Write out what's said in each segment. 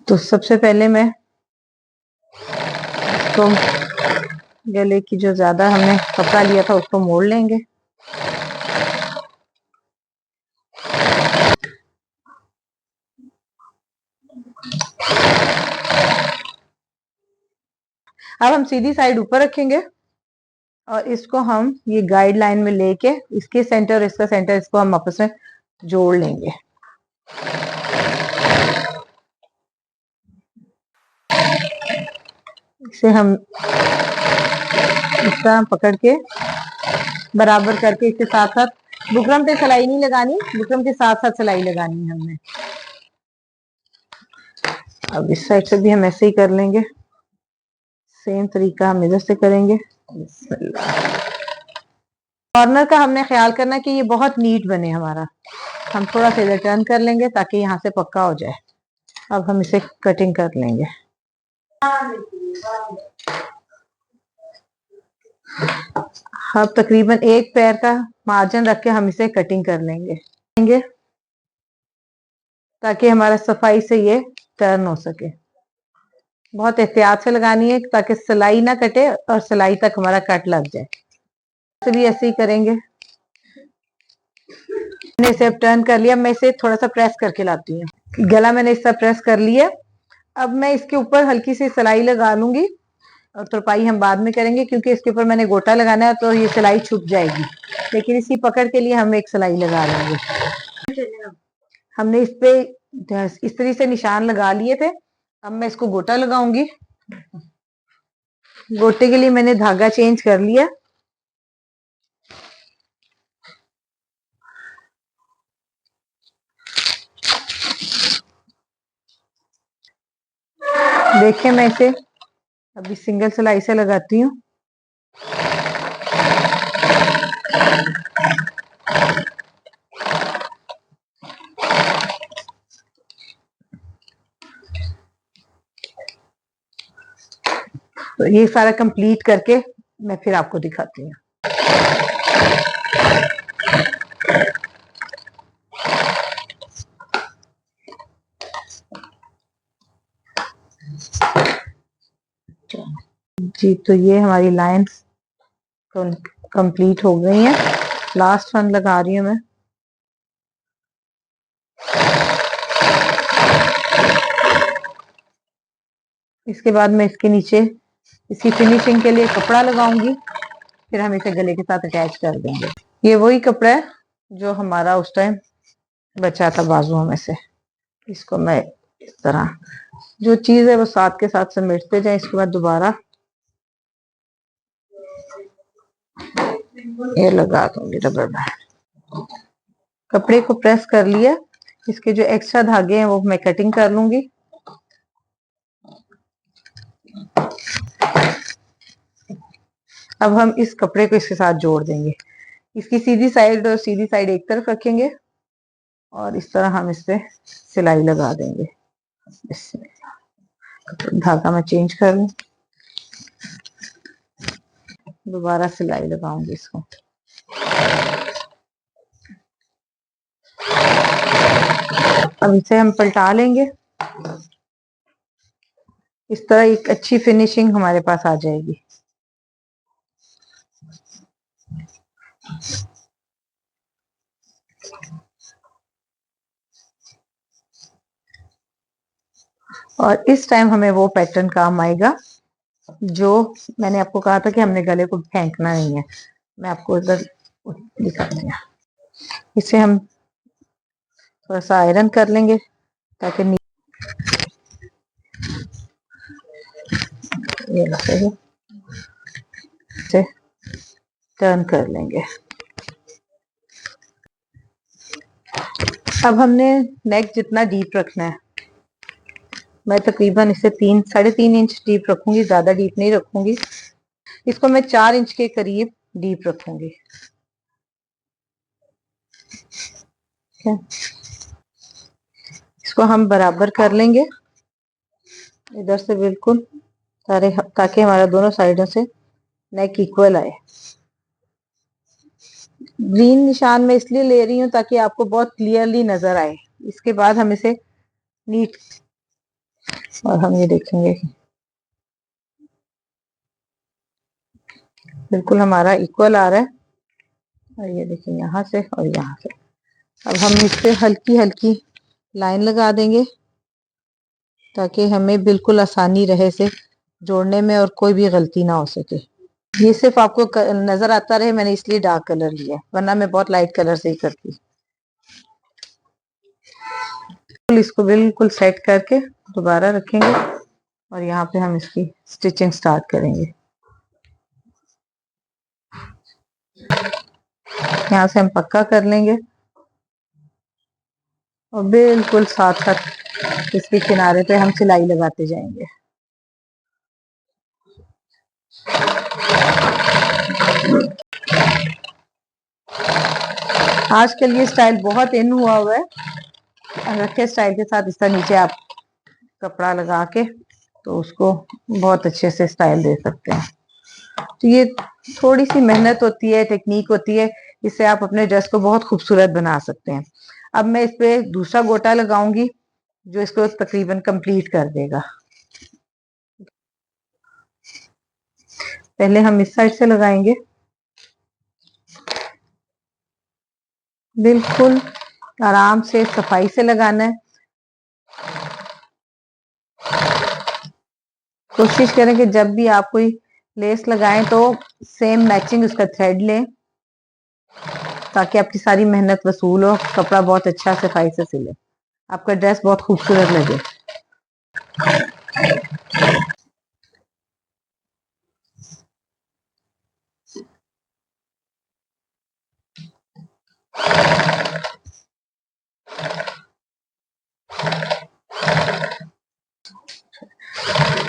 तो सबसे पहले मैं तो गले की जो ज्यादा हमने कपड़ा लिया था उसको मोड़ लेंगे। अब हम सीधी साइड ऊपर रखेंगे और इसको हम ये गाइडलाइन में लेके इसके सेंटर और इसका सेंटर इसको हम आपस में जोड़ लेंगे। इसे हम इस तरह पकड़ के बराबर करके इसके साथ साथ बुकरम पे सिलाई नहीं लगानी, बुकरम के साथ साथ सिलाई लगानी है हमने। अब इस साइड से भी हम ऐसे ही कर लेंगे, सेम तरीका हम इधर से करेंगे। कॉर्नर का हमने ख्याल करना कि ये बहुत नीट बने हमारा। हम थोड़ा सा इधर टर्न कर लेंगे ताकि यहाँ से पक्का हो जाए। अब हम इसे कटिंग कर लेंगे। अब तकरीबन एक पैर का मार्जिन रख के हम इसे कटिंग कर लेंगे ताकि हमारा सफाई से ये टर्न हो सके। बहुत एहतियात से लगानी है ताकि सिलाई ना कटे और सिलाई तक हमारा कट लग जाए। तो भी ऐसे ही करेंगे। मैंने इसे अब टर्न कर लिया, मैं इसे थोड़ा सा प्रेस करके लाती हूँ। गला मैंने इस तरह प्रेस कर लिया। अब मैं इसके ऊपर हल्की सी सिलाई लगा लूंगी और तुरपाई हम बाद में करेंगे क्योंकि इसके ऊपर मैंने गोटा लगाना है तो ये सिलाई छुप जाएगी, लेकिन इसकी पकड़ के लिए हम एक सिलाई लगा लेंगे। हमने इस पे इस तरह से निशान लगा लिए थे। अब मैं इसको गोटा लगाऊंगी। गोटे के लिए मैंने धागा चेंज कर लिया। देखिए मैं इसे अभी सिंगल सिलाई से लगाती हूँ। तो ये सारा कंप्लीट करके मैं फिर आपको दिखाती हूँ। जी तो ये हमारी लाइंस तो कंप्लीट हो गई हैं। लास्ट वन लगा रही हूँ मैं। इसके बाद मैं इसके नीचे इसकी फिनिशिंग के लिए कपड़ा लगाऊंगी, फिर हम इसे गले के साथ अटैच कर देंगे। ये वही कपड़ा है जो हमारा उस टाइम बचा था बाजुओं में से। इसको मैं इस तरह जो चीज है वो साथ के साथ समेटते जाए। इसके बाद दोबारा ये लगा दूंगी रबर बैंड। कपड़े को प्रेस कर लिया। इसके जो एक्स्ट्रा धागे हैं वो मैं कटिंग कर लूंगी। अब हम इस कपड़े को इसके साथ जोड़ देंगे। इसकी सीधी साइड और सीधी साइड एक तरफ रखेंगे और इस तरह हम इस पे सिलाई लगा देंगे। धागा मैं चेंज कर लूं, दोबारा सिलाई लगाऊंगी इसको। अब इसे हम पलटा लेंगे। इस तरह एक अच्छी फिनिशिंग हमारे पास आ जाएगी। और इस टाइम हमें वो पैटर्न काम आएगा जो मैंने आपको कहा था कि हमने गले को फेंकना नहीं है। मैं आपको इधर दिखाती हूँ। इसे हम थोड़ा सा आयरन कर लेंगे ताकि ये इसे टर्न कर लेंगे। अब हमने नेक जितना डीप रखना है, मैं तकरीबन इसे 3-3.5 इंच डीप रखूंगी, ज्यादा डीप नहीं रखूंगी। इसको मैं 4 इंच के करीब डीप रखूंगी। इसको हम बराबर कर लेंगे इधर से बिल्कुल सारे, ताकि हमारा दोनों साइडों से नेक इक्वल आए। ग्रीन निशान में इसलिए ले रही हूँ ताकि आपको बहुत क्लियरली नजर आए। इसके बाद हम इसे नीट और हम ये देखेंगे बिल्कुल हमारा इक्वल आ रहा है। और ये देखिए यहाँ से और यहाँ से। अब हम इस पे हल्की हल्की लाइन लगा देंगे ताकि हमें बिल्कुल आसानी रहे से जोड़ने में और कोई भी गलती ना हो सके। ये सिर्फ आपको नजर आता रहे, मैंने इसलिए डार्क कलर लिया, वरना मैं बहुत लाइट कलर से ही करती। इसको बिल्कुल सेट करके दोबारा रखेंगे और यहाँ पे हम इसकी स्टिचिंग स्टार्ट करेंगे। यहाँ से हम पक्का कर लेंगे और बिल्कुल साथ साथ इसके किनारे पे हम सिलाई लगाते जाएंगे। आजकल ये स्टाइल बहुत इन हुआ है, रखे स्टाइल के साथ इस तरह नीचे आप कपड़ा लगा के तो उसको बहुत अच्छे से स्टाइल दे सकते हैं। तो ये थोड़ी सी मेहनत होती है, टेक्निक होती है, इससे आप अपने ड्रेस को बहुत खूबसूरत बना सकते हैं। अब मैं इस पे दूसरा गोटा लगाऊंगी जो इसको तकरीबन कंप्लीट कर देगा। पहले हम इस साइड से लगाएंगे, बिल्कुल आराम से सफाई से लगाना है। कोशिश करें कि जब भी आप कोई लेस लगाएं तो सेम मैचिंग उसका थ्रेड लें ताकि आपकी सारी मेहनत वसूल हो, कपड़ा बहुत अच्छा सफाई से सिले, आपका ड्रेस बहुत खूबसूरत लगे।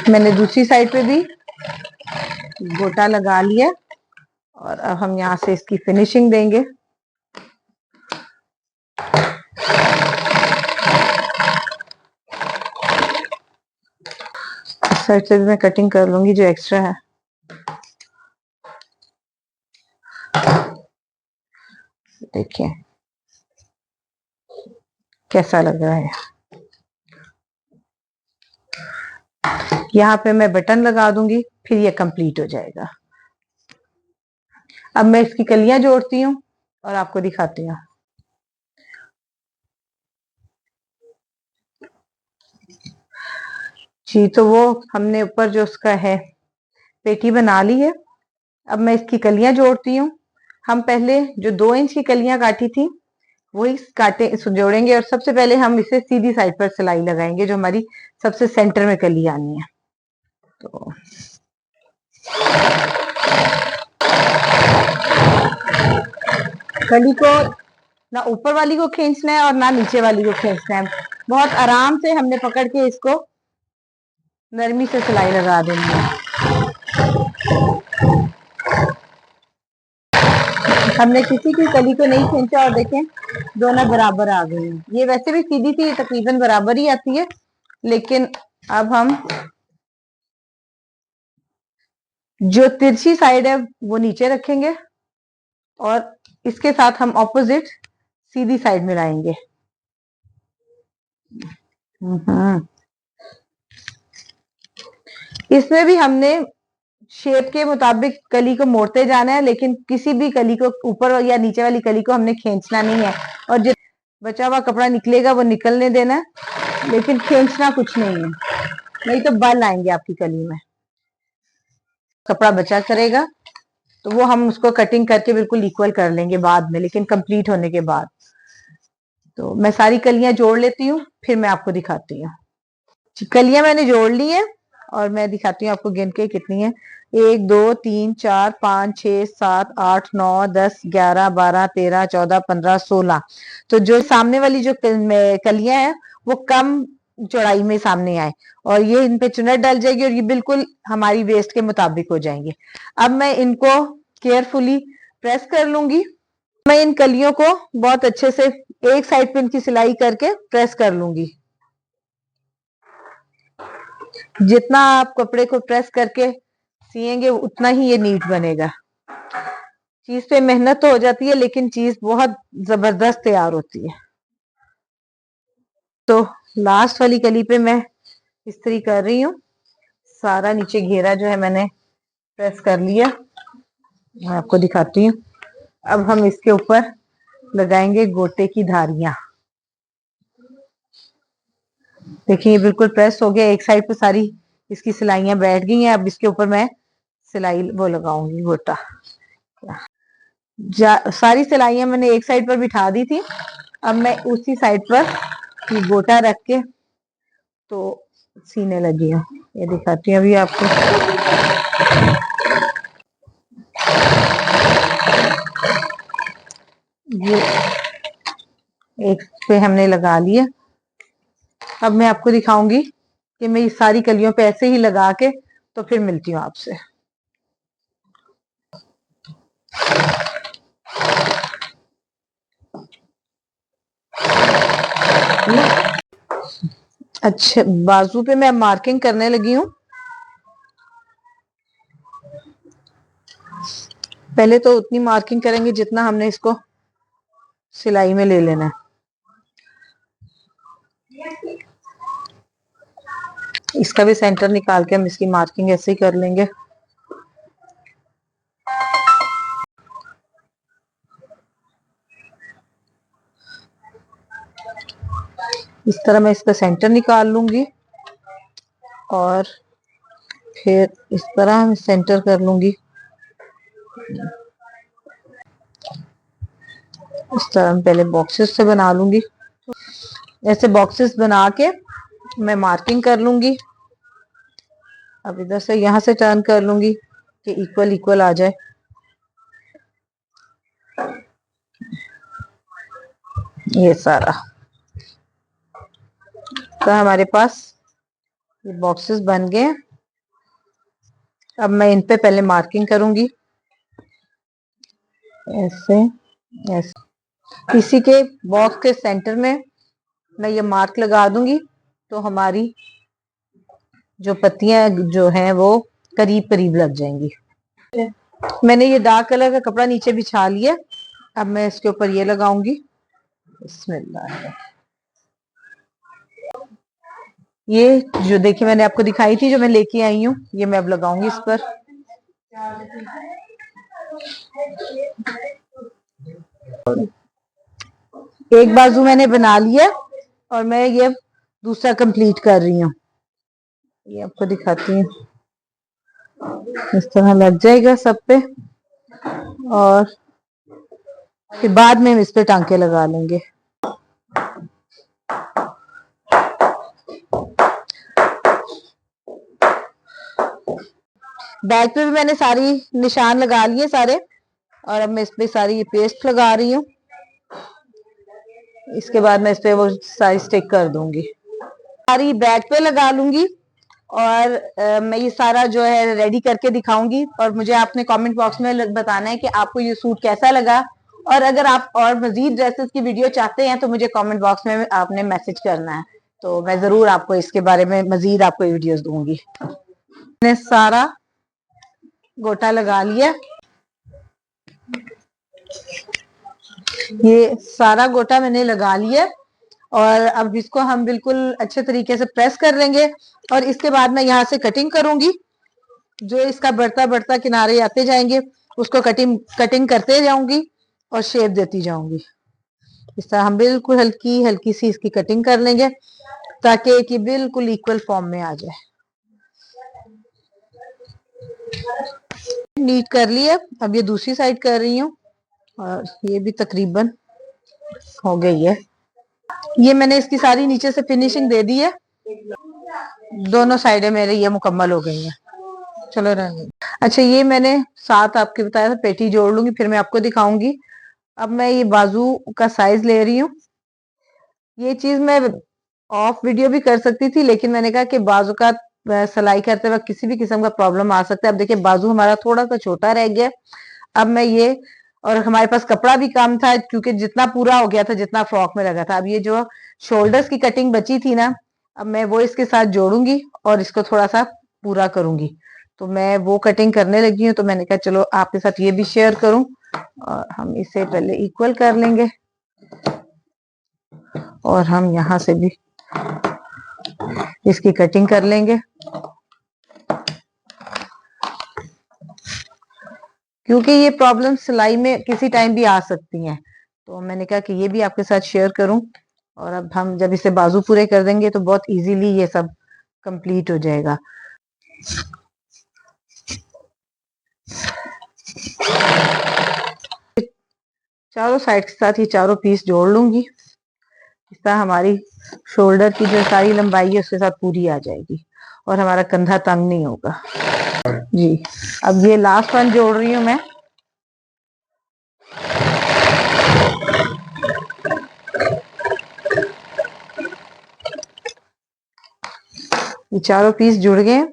मैंने दूसरी साइड पे भी गोटा लगा लिया और अब हम यहाँ से इसकी फिनिशिंग देंगे। इस साइड से भी मैं कटिंग कर लूंगी जो एक्स्ट्रा है। देखिए कैसा लग रहा है। यहाँ पे मैं बटन लगा दूंगी, फिर ये कंप्लीट हो जाएगा। अब मैं इसकी कलियां जोड़ती हूँ और आपको दिखाती हूँ। जी तो वो हमने ऊपर जो उसका है पेटी बना ली है। अब मैं इसकी कलियां जोड़ती हूँ। हम पहले जो 2 इंच की कलियां काटी थी वही काटे जोड़ेंगे और सबसे पहले हम इसे सीधी साइड पर सिलाई लगाएंगे जो हमारी सबसे सेंटर में कली आनी है। तो कली को ना ऊपर वाली को खींचना है और ना नीचे वाली को खींचना है, बहुत आराम से हमने पकड़ के इसको नरमी से सिलाई लगा देनी है। हमने किसी की कली को नहीं खींचा और देखें दोनों बराबर आ गई हैं। ये वैसे भी सीधी सी तकरीबन बराबर ही आती है, लेकिन अब हम जो तिरछी साइड है वो नीचे रखेंगे और इसके साथ हम ऑपोजिट सीधी साइड में लाएंगे। इसमें भी हमने शेप के मुताबिक कली को मोड़ते जाना है, लेकिन किसी भी कली को ऊपर या नीचे वाली कली को हमने खींचना नहीं है और जो बचा हुआ कपड़ा निकलेगा वो निकलने देना है, लेकिन खींचना कुछ नहीं है, नहीं तो बल आएंगे आपकी कली में। कपड़ा बचा करेगा तो वो हम उसको कटिंग करके बिल्कुल इक्वल कर लेंगे बाद में, लेकिन कंप्लीट होने के बाद। तो मैं सारी कलियां जोड़ लेती हूँ फिर मैं आपको दिखाती हूँ। कलियां मैंने जोड़ ली है और मैं दिखाती हूँ आपको गिन के कितनी है। 1 2 3 4 5 6 7 8 9 10 11 12 13 14 15 16। तो जो सामने वाली जो कलियां हैं वो कम चौड़ाई में सामने आए और ये इन पे चुनट डाल जाएगी और ये बिल्कुल हमारी वेस्ट के मुताबिक हो जाएंगे। अब मैं इनको केयरफुली प्रेस कर लूंगी। मैं इन कलियों को बहुत अच्छे से एक साइड पे इनकी सिलाई करके प्रेस कर लूंगी। जितना आप कपड़े को प्रेस करके सिएंगे उतना ही ये नीट बनेगा। चीज पे मेहनत तो हो जाती है लेकिन चीज बहुत जबरदस्त तैयार होती है। तो लास्ट वाली कली पे मैं इस्त्री कर रही हूँ। सारा नीचे घेरा जो है मैंने प्रेस कर लिया, मैं आपको दिखाती हूँ। अब हम इसके ऊपर लगाएंगे गोटे की धारियां। देखिए ये बिल्कुल प्रेस हो गया, एक साइड पे सारी इसकी सिलाइयां बैठ गई हैं। अब इसके ऊपर मैं सिलाई वो लगाऊंगी गोटा। सारी सिलाइयां मैंने एक साइड पर बिठा दी थी, अब मैं उसी साइड पर ये गोटा रख के तो सीने लगी हूँ। ये दिखाती हूँ अभी आपको। ये एक पे हमने लगा लिया। अब मैं आपको दिखाऊंगी कि मैं ये सारी कलियों पे ऐसे ही लगा के तो फिर मिलती हूँ आपसे। अच्छा, बाजू पे मैं मार्किंग करने लगी हूँ। पहले तो उतनी मार्किंग करेंगे जितना हमने इसको सिलाई में ले लेना है। इसका भी सेंटर निकाल के हम इसकी मार्किंग ऐसे ही कर लेंगे। इस तरह मैं इसका सेंटर निकाल लूंगी और फिर इस तरह मैं सेंटर कर लूंगी। इस तरह मैं पहले बॉक्सेस से बना लूंगी। ऐसे बॉक्सेस बना के मैं मार्किंग कर लूंगी। अब इधर से यहां से टर्न कर लूंगी कि इक्वल इक्वल आ जाए। ये सारा तो हमारे पास ये बॉक्सेस बन गए। अब मैं इन पे पहले मार्किंग करूंगी ऐसे ऐसे। इसी के बॉक्स के सेंटर में मैं ये मार्क लगा दूंगी तो हमारी जो पत्तियां जो हैं वो करीब करीब लग जाएंगी। मैंने ये डार्क कलर का कपड़ा नीचे बिछा लिया। अब मैं इसके ऊपर ये लगाऊंगी। बिस्मिल्लाह। ये जो देखिए मैंने आपको दिखाई थी जो मैं लेके आई हूँ, ये मैं अब लगाऊंगी इस पर। एक बाजू मैंने बना लिया और मैं ये दूसरा कंप्लीट कर रही हूँ। ये आपको दिखाती हूँ। इस तरह लग जाएगा सब पे और फिर बाद में हम इस पे टांके लगा लेंगे। बैक पे भी मैंने सारी निशान लगा लिए सारे और अब मैं इस पे सारी पेस्ट लगा रही हूँ। इसके बाद मैं इस पे वो सारी स्टिक कर दूंगी, सारी बैक पे लगा लूंगी और मैं ये सारा जो है रेडी करके दिखाऊंगी। और मुझे आपने कमेंट बॉक्स में बताना है कि आपको ये सूट कैसा लगा। और अगर आप और मजीद ड्रेसेस की वीडियो चाहते हैं तो मुझे कमेंट बॉक्स में आपने मैसेज करना है, तो मैं जरूर आपको इसके बारे में मजीद आपको वीडियोस दूंगी। मैंने सारा गोटा लगा लिया। ये सारा गोटा मैंने लगा लिया और अब इसको हम बिल्कुल अच्छे तरीके से प्रेस कर लेंगे और इसके बाद मैं यहाँ से कटिंग करूंगी। जो इसका बढ़ता बढ़ता किनारे आते जाएंगे उसको कटिंग करते जाऊंगी और शेप देती जाऊंगी। इस तरह हम बिल्कुल हल्की हल्की सी इसकी कटिंग कर लेंगे ताकि कि बिल्कुल इक्वल फॉर्म में आ जाए। नीट कर लिया, अब ये दूसरी साइड कर रही हूँ और ये भी तकरीबन हो गई है। ये मैंने इसकी सारी नीचे से फिनिशिंग दे दी है। दोनों साइडें मेरे ये मुकम्मल हो गई हैं। चलो रहने। अच्छा, ये मैंने साथ आपके बताया था पेटी जोड़ लूंगी फिर मैं आपको दिखाऊंगी। अब मैं ये बाजू का साइज ले रही हूँ। ये चीज मैं ऑफ वीडियो भी कर सकती थी लेकिन मैंने कहा कि बाजू का सिलाई करते वक्त किसी भी किस्म का प्रॉब्लम आ सकता है। अब देखिए बाजू हमारा थोड़ा सा छोटा रह गया। अब मैं ये और हमारे पास कपड़ा भी कम था क्योंकि जितना पूरा हो गया था जितना फ्रॉक में लगा था। अब ये जो शोल्डर्स की कटिंग बची थी ना, अब मैं वो इसके साथ जोड़ूंगी और इसको थोड़ा सा पूरा करूंगी। तो मैं वो कटिंग करने लगी हूँ तो मैंने कहा चलो आपके साथ ये भी शेयर करूं। और हम इसे पहले इक्वल कर लेंगे और हम यहाँ से भी इसकी कटिंग कर लेंगे, क्योंकि ये प्रॉब्लम सिलाई में किसी टाइम भी आ सकती हैं, तो मैंने कहा कि ये भी आपके साथ शेयर करूं। और अब हम जब इसे बाजू पूरे कर देंगे तो बहुत इजीली ये सब कंप्लीट हो जाएगा। चारों साइड के साथ ये चारों पीस जोड़ लूंगी, इस तरह हमारी शोल्डर की जो सारी लंबाई है उसके साथ पूरी आ जाएगी और हमारा कंधा तंग नहीं होगा जी। अब ये लास्ट वन जोड़ रही हूँ मैं। ये चारों पीस जुड़ गए।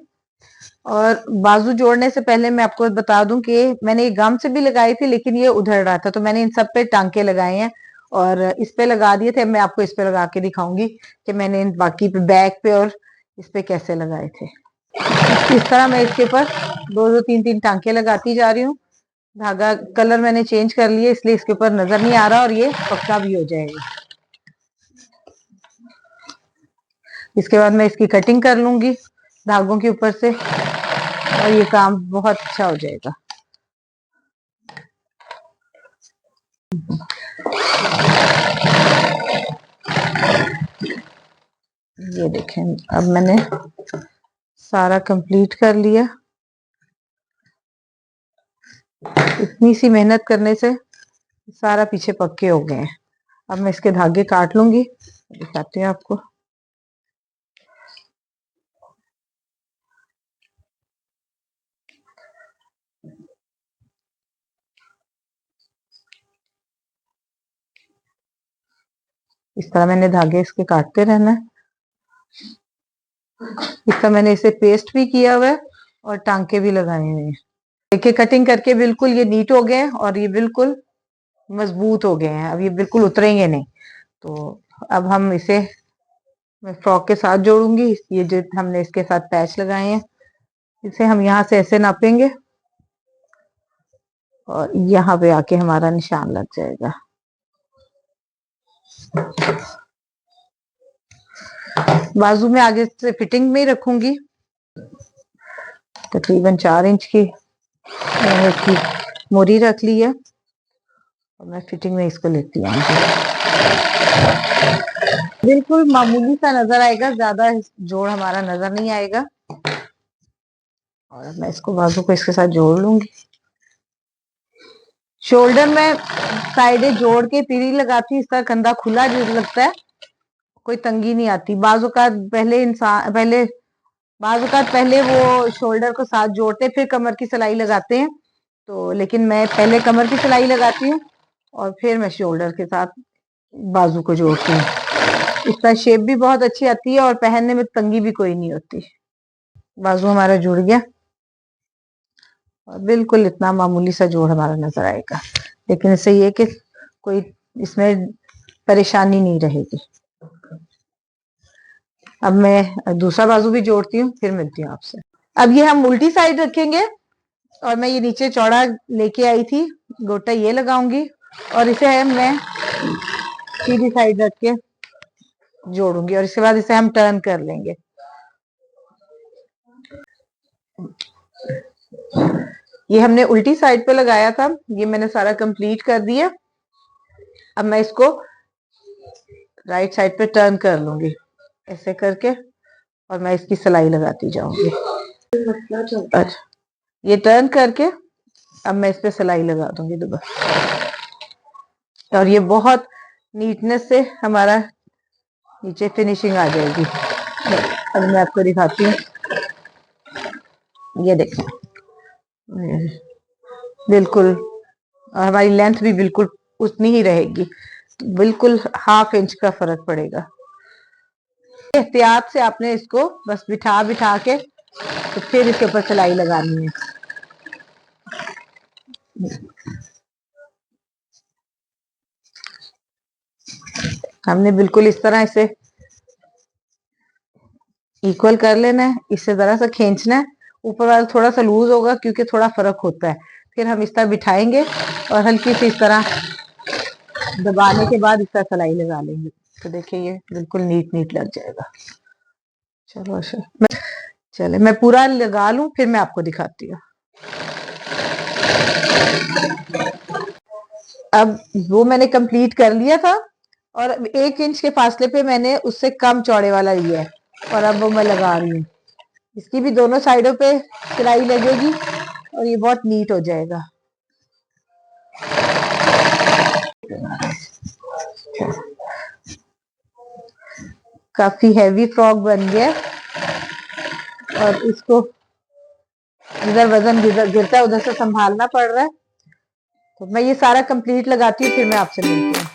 और बाजू जोड़ने से पहले मैं आपको बता दूं कि मैंने ये गम से भी लगाई थी, लेकिन ये उधड़ रहा था, तो मैंने इन सब पे टांके लगाए हैं और इस पे लगा दिए थे। मैं आपको इस पे लगा के दिखाऊंगी कि मैंने इन बाकी पे बैक पे और इस पे कैसे लगाए थे। इस तरह मैं इसके ऊपर दो दो तीन तीन टांके लगाती जा रही हूँ। धागा कलर मैंने चेंज कर लिया, इसलिए इसके ऊपर नजर नहीं आ रहा और ये पक्का भी हो जाएगा। इसके बाद मैं इसकी कटिंग कर लूंगी धागों के ऊपर से और ये काम बहुत अच्छा हो जाएगा। ये देखें, अब मैंने सारा कंप्लीट कर लिया। इतनी सी मेहनत करने से सारा पीछे पक्के हो गए हैं। अब मैं इसके धागे काट लूंगी, दिखाती हूँ आपको। इस तरह मैंने धागे इसके काटते रहना है। इस तरह मैंने इसे पेस्ट भी किया हुआ है और टांके भी लगाए हुए हैं। देखिए कटिंग करके बिल्कुल ये नीट हो गए और ये बिल्कुल मजबूत हो गए हैं। अब ये बिल्कुल उतरेंगे नहीं। तो अब हम इसे मैं फ्रॉक के साथ जोड़ूंगी। ये जो हमने इसके साथ पैच लगाए हैं, इसे हम यहाँ से ऐसे नापेंगे और यहाँ पे आके हमारा निशान लग जाएगा। बाजू में आगे से फिटिंग में ही रखूंगी, तकरीबन 4 इंच की मैंने इसकी मोरी रख ली है और मैं फिटिंग में इसको लेती आऊंगी। बिल्कुल मामूली सा नजर आएगा, ज्यादा जोड़ हमारा नजर नहीं आएगा। और मैं इसको बाजू को इसके साथ जोड़ लूंगी। शोल्डर में साइडें जोड़ के तीरी लगाती हूँ, इसका कंधा खुला जो लगता है, कोई तंगी नहीं आती। बाजू का पहले वो शोल्डर को साथ जोड़ते फिर कमर की सिलाई लगाते हैं, तो लेकिन मैं पहले कमर की सिलाई लगाती हूँ और फिर मैं शोल्डर के साथ बाजू को जोड़ती हूँ। इसका शेप भी बहुत अच्छी आती है और पहनने में तंगी भी कोई नहीं होती। बाजू हमारा जुड़ गया और बिल्कुल इतना मामूली सा जोड़ हमारा नजर आएगा, लेकिन इससे ये कि कोई इसमें परेशानी नहीं रहेगी। अब मैं दूसरा बाजू भी जोड़ती हूँ, फिर मिलती हूँ आपसे। अब ये हम उल्टी साइड रखेंगे और मैं ये नीचे चौड़ा लेके आई थी, गोटा ये लगाऊंगी और इसे मैं सीधी साइड रख के जोड़ूंगी और इसके बाद इसे हम टर्न कर लेंगे। ये हमने उल्टी साइड पे लगाया था, ये मैंने सारा कंप्लीट कर दिया। अब मैं इसको राइट साइड पे टर्न कर लूंगी ऐसे करके और मैं इसकी सिलाई लगाती जाऊंगी। अच्छा, ये टर्न करके अब मैं इस पे सिलाई लगा दूंगी दोबारा और ये बहुत नीटनेस से हमारा नीचे फिनिशिंग आ जाएगी। अब मैं आपको दिखाती हूँ, ये देखें बिल्कुल, और हमारी लेंथ भी बिल्कुल उतनी ही रहेगी, बिल्कुल ½ इंच का फर्क पड़ेगा। एहतियात से आपने इसको बस बिठा बिठा के तो फिर इसके ऊपर सिलाई लगानी है। हमने बिल्कुल इस तरह इसे इक्वल कर लेना है, इससे जरा सा खींचना है, ऊपर वाला थोड़ा सा लूज होगा क्योंकि थोड़ा फर्क होता है। फिर हम इस तरह बिठाएंगे और हल्की सी इस तरह दबाने के बाद इसका सिलाई लगा लेंगे, तो देखिए ये बिल्कुल नीट नीट लग जाएगा। चलो अच्छा, चले मैं पूरा लगा लूं फिर मैं आपको दिखाती हूँ। अब वो मैंने कंप्लीट कर लिया था और 1 इंच के फासले पे मैंने उससे कम चौड़े वाला लिया है और अब वो मैं लगा रही हूँ। इसकी भी दोनों साइडों पे सिलाई लगेगी और ये बहुत नीट हो जाएगा। काफी हैवी फ्रॉक बन गया और इसको इधर वजन गिरता है उधर से संभालना पड़ रहा है। तो मैं ये सारा कंप्लीट लगाती हूँ फिर मैं आपसे मिलती हूँ।